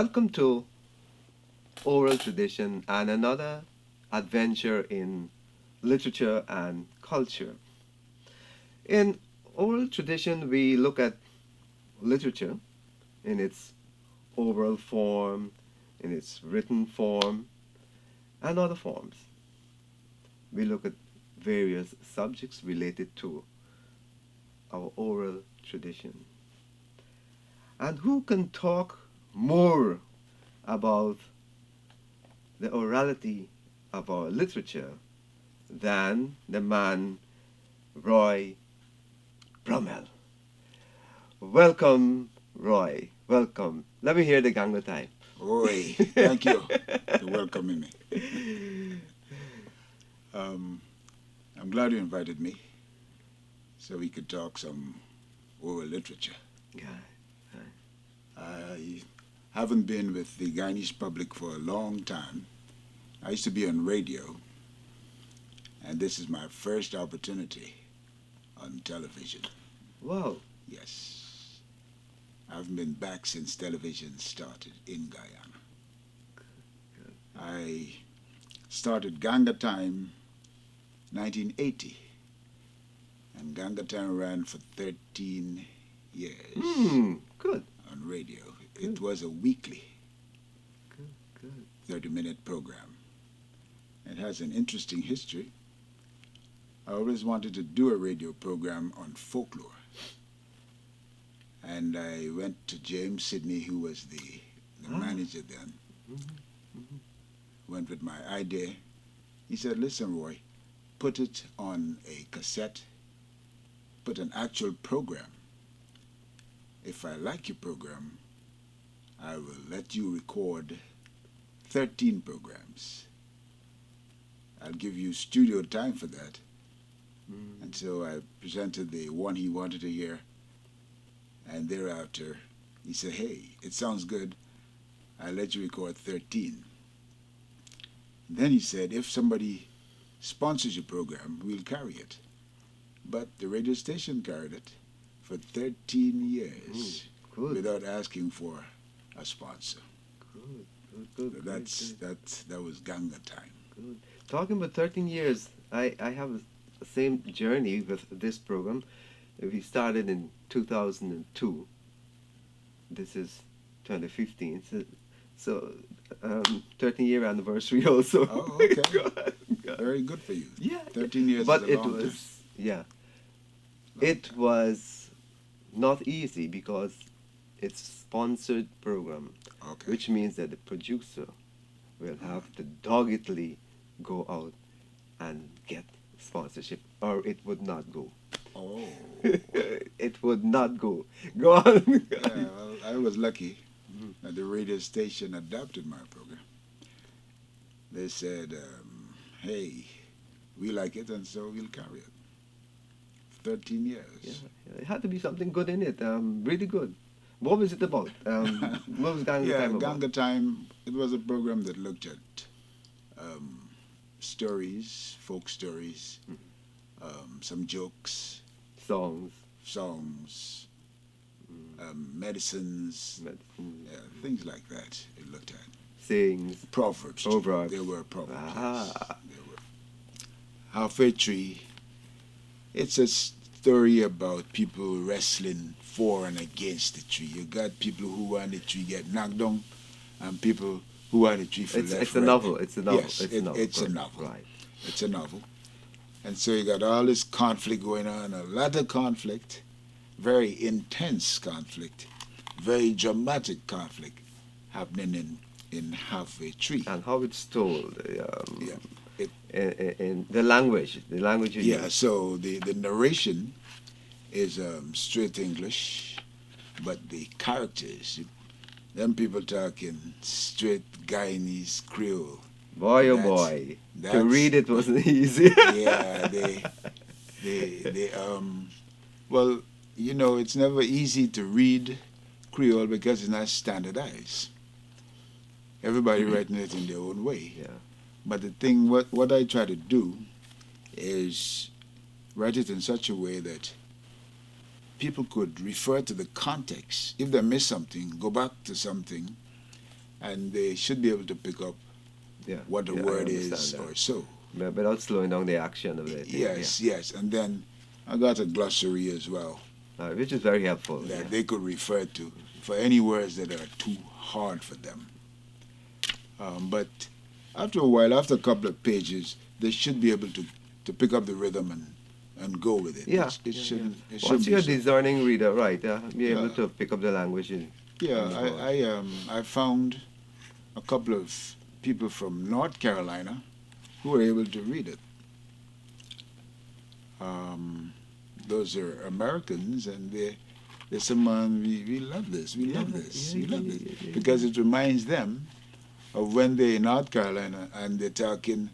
Welcome to Oral Tradition and another adventure in literature and culture. In oral tradition, we look at literature in its oral form, in its written form, and other forms. We look at various subjects related to our oral tradition. And who can talk more about the orality of our literature than the man Roy Brummell? Welcome, Roy. Welcome. Let me hear the Gango time. Oi, thank you for welcoming me. I'm glad you invited me so we could talk some oral literature. Yeah. I haven't been with the Guyanese public for a long time. I used to be on radio, and this is my first opportunity on television. Wow. Yes. I haven't been back since television started in Guyana. I started Ganga Time 1980, and Ganga Time ran for 13 years Good. on radio. Good. It was a weekly Good. 30-minute program. It has an interesting history. I always wanted to do a radio program on folklore. And I went to James Sidney, who was the manager then. Went with my idea. He said, listen, Roy, put it on a cassette, put an actual program. If I like your program, I will let you record 13 programs. I'll give you studio time for that. And so I presented the one he wanted to hear. And thereafter, he said, hey, it sounds good. I'll let you record 13. Then he said, if somebody sponsors your program, we'll carry it. But the radio station carried it for 13 years Good. without asking for a sponsor. Good. So that was Ganga Time. Good. Talking about 13 years, I have the same journey with this program. We started in 2002. This is 2015. So 13-year anniversary also. Oh, okay. God. Very good for you. Yeah. 13 years But is a it long was, time. yeah. It was not easy because it's sponsored program, Okay. which means that the producer will have to doggedly go out and get sponsorship, or it would not go. Oh. It would not go. Go on. Yeah, well, I was lucky that the radio station adopted my program. They said, hey, we like it, and so we'll carry it. 13 years. Yeah, it had to be something good in it. Really good. What was it about? What was Ganga Time about? Ganga Time, it was a program that looked at stories, folk stories, some jokes, Songs, medicines, medicine, things like that. It looked at sayings, proverbs. Proverbs. There were proverbs. Ah. There were. Halfway Tree. It's a story about people wrestling for and against the tree. You got people who want the tree get knocked down, and people who want the tree for left. It's a novel. It's a novel. Yes, it's a novel. it's a novel. Right. It's a novel. And so you got all this conflict going on, a lot of conflict, very intense conflict, very dramatic conflict happening in Halfway Tree. And how it's told. Yeah. In the language you Yeah, use. so the narration is straight English, but the characters, them people talking straight Guyanese Creole. Boy, oh That's- boy. To that's- read it wasn't easy. Yeah, well, you know, it's never easy to read Creole because it's not standardized. Everybody writing it in their own way. Yeah. But the thing, what I try to do is write it in such a way that people could refer to the context. If they miss something, go back to something and they should be able to pick up Yeah. what the Yeah, I word understand is that. or so. Without slowing down the action of the thing. Yes, yes. And then I got a glossary as well Which is very helpful. that Yeah. they could refer to for any words that are too hard for them. But after a while, after a couple of pages, they should be able to pick up the rhythm and go with it. Yeah. It yeah, shouldn't. yeah. It shouldn't Once be you're a so. discerning reader, right? Be able Yeah. to pick up the language Yeah, on the board. I found a couple of people from North Carolina who were able to read it. Those are Americans, and they said, "Man, we love this. We love this. We love this," because it reminds them of when they're in North Carolina and they're talking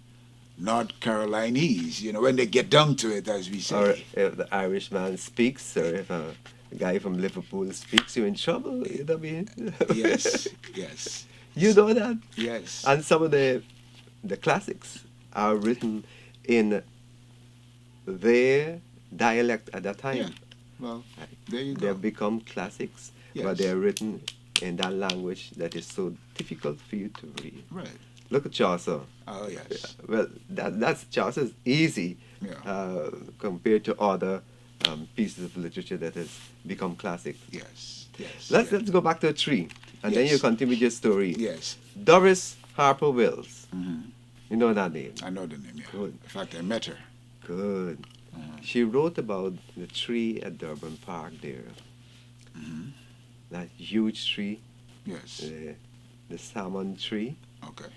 North Carolinese. You know, when they get down to it, as we Or say. if the Irishman speaks, or if a guy from Liverpool speaks, you're in trouble. You know what I mean? Yes, yes, You know that? yes. And some of the classics are written in their dialect at that time. Yeah. Well, Right. there you They go. have become classics, Yes. but they're written in that language that is so difficult for you to read. Right. Look at Chaucer. Oh yes. Well, that's Chaucer's easy Yeah. compared to other pieces of literature that has become classic. Yes. Yes. Let's yes. let's go back to a tree, and then Yes. you continue with your story. Yes. Doris Harper Wills. Hmm. You know that name? I know the name. Yeah. Good. In fact, I met her. Good. She wrote about the tree at Durban Park there. Hmm. That huge tree, Yes. the salmon tree. Okay.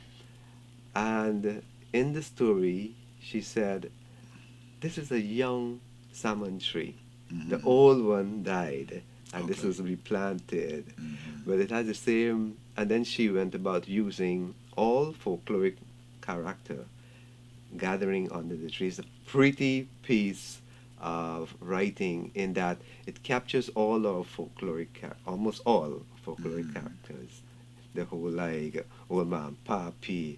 And in the story, she said, this is a young salmon tree. The Mhm. old one died, and this Okay. was replanted. Mhm. But it has the same, and then she went about using all folkloric character gathering under the tree. It's a pretty piece of writing in that it captures all our almost all folkloric Mhm. characters. The whole like Old Man Papi,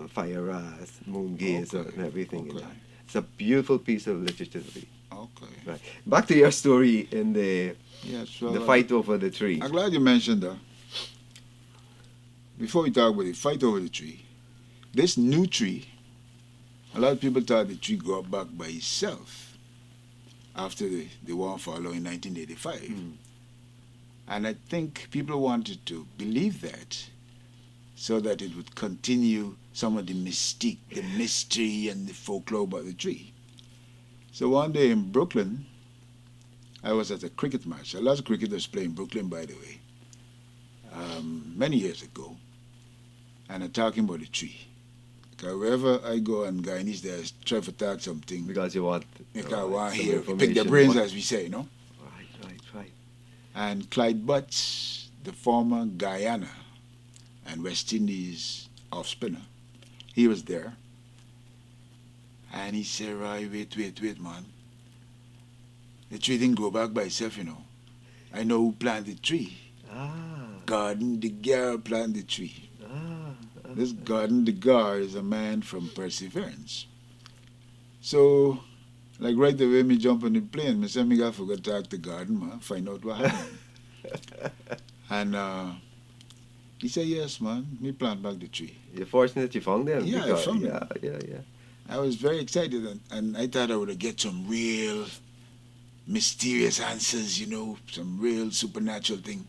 Fire Ras, Moon Gazer, Okay, and everything in okay. that. It's a beautiful piece of literature to read. Okay. Right. Back to your story in the Yes. Well, the fight over the tree. I'm glad you mentioned that. Before we talk about the fight over the tree, this new tree, a lot of people thought the tree grew up back by itself after the war follow in 1985. Mm. And I think people wanted to believe that so that it would continue some of the mystique, the mystery, and the folklore about the tree. So one day in Brooklyn, I was at a cricket match. A lot of cricketers play in Brooklyn, by the way, many years ago. And I'm talking about the tree. Because wherever I go and Guyanese there, I try to talk something. Because you want, Because I want to some hear, pick their information. brains, as we say, you know. Right. And Clyde Butts, the former Guyana and West Indies off spinner, he was there. And he said, right, wait, man. The tree didn't grow back by itself, you know. I know who planted the tree. Garden de Gar planted the tree. This Garden de Gar is a man from Perseverance. So, like right away, me jump on the plane. Me say, me got forgot to talk to Garden, man, find out what happened. And he said, yes, man, me plant back the tree. You're fortunate you found them. Yeah, I because, found them. Yeah. I was very excited, and I thought I would get some real mysterious answers, you know, some real supernatural thing.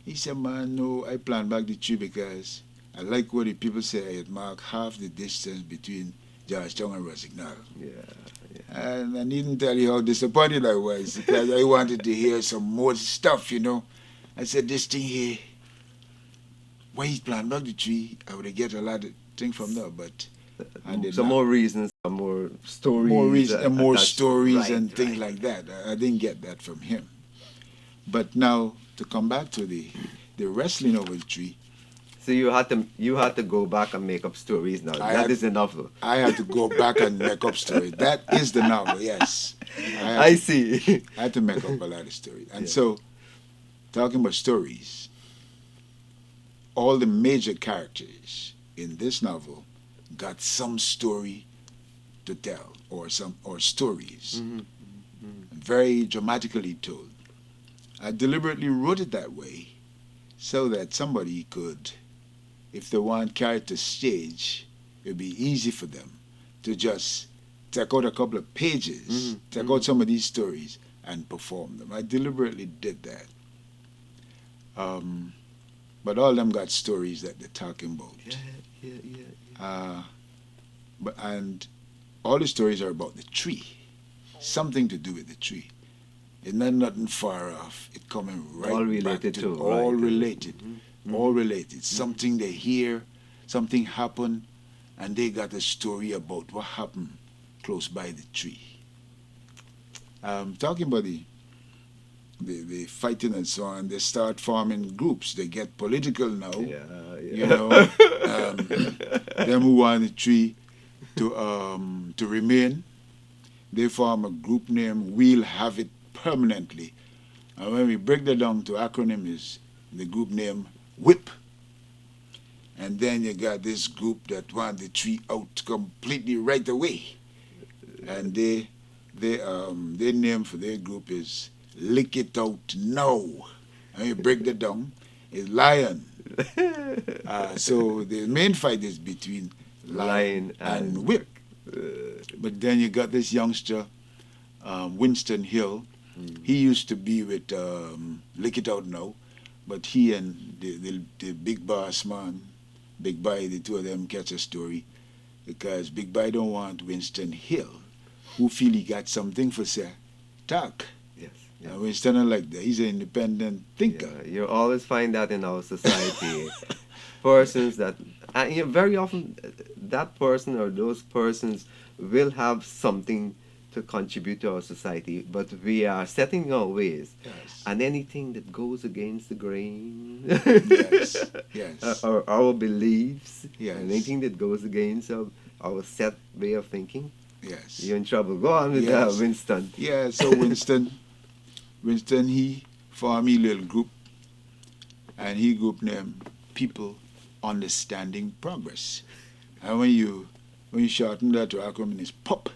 He said, man, no, I plant back the tree because I like what the people say. It marked half the distance between Georgetown and Rosignol. Yeah. And I needn't tell you how disappointed I was because I wanted to hear some more stuff, you know. I said, this thing here, why he plant back the tree, I would get a lot of things from there, but I did Some not. more reasons, some more stories. More reasons and more attached- stories right, and things right. like that. I didn't get that from him. But now, to come back to the wrestling over the tree, So you had to go back and make up stories now. That is the novel. I had to go back and make up stories. That is the novel, yes. I see. I had to make up a lot of stories. And Yeah. so, talking about stories, all the major characters in this novel got some story to tell, or stories, very dramatically told. I deliberately wrote it that way so that somebody could, if they want character stage, it'd be easy for them to just take out a couple of pages, take out some of these stories and perform them. I deliberately did that. But all of them got stories that they're talking about. Yeah. And all the stories are about the tree, something to do with the tree. It's not nothing far off. It coming right All back related to to, all right. related, all related. Something they hear, something happen, and they got a story about what happened close by the tree. Talking about the fighting and so on, they start forming groups. They get political now. You know, them who want the tree to remain, they form a group named We'll Have It Permanently. And when we break that down to acronym, is the group name WHIP. And then you got this group that want the tree out completely right away. And their name for their group is Lick It Out Now. And you break that down, is Lion. So the main fight is between Lion and Whip. But then you got this youngster, Winston Hill. He used to be with Lick It Out Now, but he and the big boss man, Big Boy, the two of them catch a story because Big Boy don't want Winston Hill, who feel he got something for say, talk. Yes. And Winston not like that. He's an independent thinker. Yeah, you always find that in our society. Persons that, very often, that person or those persons will have something to contribute to our society, but we are setting our ways. Yes. And anything that goes against the grain, Yes. or our beliefs, Yes. and anything that goes against our set way of thinking, Yes. you're in trouble. Go on with Yes. Winston. Yeah, so Winston, he formed a little group, and he group named People Understanding Progress. And when you shorten that to acronym, it's PUP.